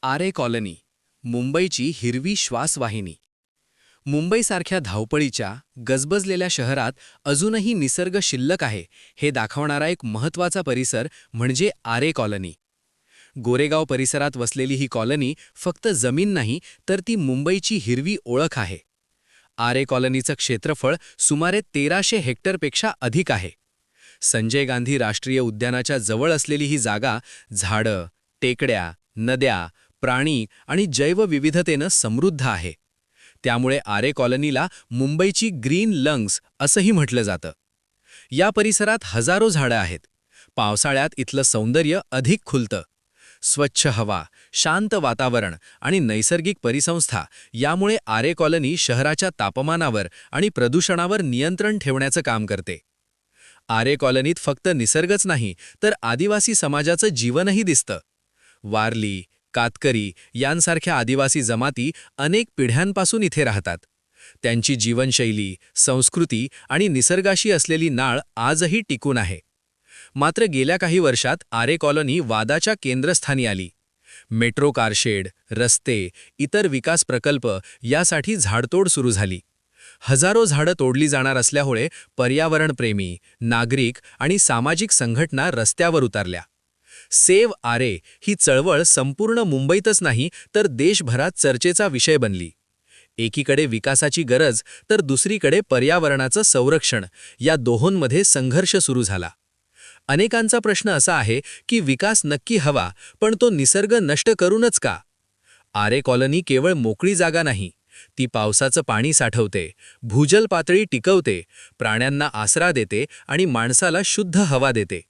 आरे colony, मुंबईची हिरवी श्वासवाहिनी. मुंबईसारख्या धावपळीच्या, गजबजलेल्या शहरात अजूनही निसर्ग शिल्लक आहे हे दाखवणारा एक महत्त्वाचा परिसर म्हणजे आरे कॉलनी. गोरेगाव परिसरात वसलेली ही कॉलनी फक्त जमीन नाही तर ती मुंबईची हिरवी ओळख आहे. आरे कॉलनीचं क्षेत्रफळ सुमारे 1300 हेक्टरपेक्षा अधिक आहे. संजय गांधी राष्ट्रीय उद्यानाच्या जवळ असलेली ही जागा झाडं, टेकड्या, नद्या, प्राणी आणि जैवविविधतेनं समृद्ध आहे. त्यामुळे आरे कॉलनीला मुंबईची ग्रीन लंग्स असंही म्हटलं जातं. या परिसरात हजारो झाडं आहेत. पावसाळ्यात इथलं सौंदर्य अधिक खुलतं. स्वच्छ हवा, शांत वातावरण आणि नैसर्गिक परिसंस्था यामुळे आरे कॉलनी शहराच्या तापमानावर आणि प्रदूषणावर नियंत्रण ठेवण्याचं काम करते. आरे कॉलनीत फक्त निसर्गच नाही तर आदिवासी समाजाचं जीवनही दिसतं. वारली, कातकरी यांसारख्या आदिवासी जमाती अनेक पिढ्यांपासून इथे राहतात. त्यांची जीवनशैली, संस्कृती आणि निसर्गाशी असलेली नाळ आजही टिकून आहे. मात्र गेल्या काही वर्षात आरे कॉलनी वादाच्या केंद्रस्थानी आली. मेट्रो कारशेड, रस्ते, इतर विकास प्रकल्प यासाठी झाडतोड सुरू झाली. हजारो झाडं तोडली जाणार असल्यामुळे पर्यावरणप्रेमी, नागरिक आणि सामाजिक संघटना रस्त्यावर उतरल्या. सेव्ह आरे ही चळवळ संपूर्ण मुंबईतच नाही तर देशभरात चर्चेचा विषय बनली. एकीकडे विकासाची गरज तर दुसरीकडे पर्यावरणाचं संरक्षण या दोहोंमध्ये संघर्ष सुरू झाला. अनेकांचा प्रश्न असा आहे की विकास नक्की हवा पण तो निसर्ग नष्ट करूनच का? आरे कॉलनी केवळ मोकळी जागा नाही, ती पावसाचं पाणी साठवते, भूजल पातळी टिकवते, प्राण्यांना आसरा देते आणि माणसाला शुद्ध हवा देते.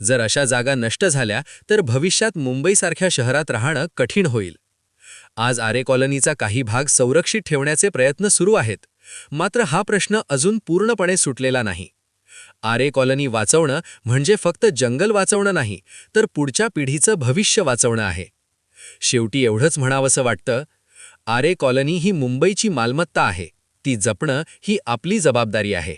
जर अशा जागा नष्ट झाल्या तर भविष्यात मुंबईसारख्या शहरात राहणं कठीण होईल. आज आरे कॉलनीचा काही भाग संरक्षित ठेवण्याचे प्रयत्न सुरू आहेत. मात्र हा प्रश्न अजून पूर्णपणे सुटलेला नाही. आरे कॉलनी वाचवणं म्हणजे फक्त जंगल वाचवणं नाही तर पुढच्या पिढीचं भविष्य वाचवणं आहे. शेवटी एवढंच म्हणावंसं वाटतं, आरे कॉलनी ही मुंबईची मालमत्ता आहे. ती जपणं ही आपली जबाबदारी आहे.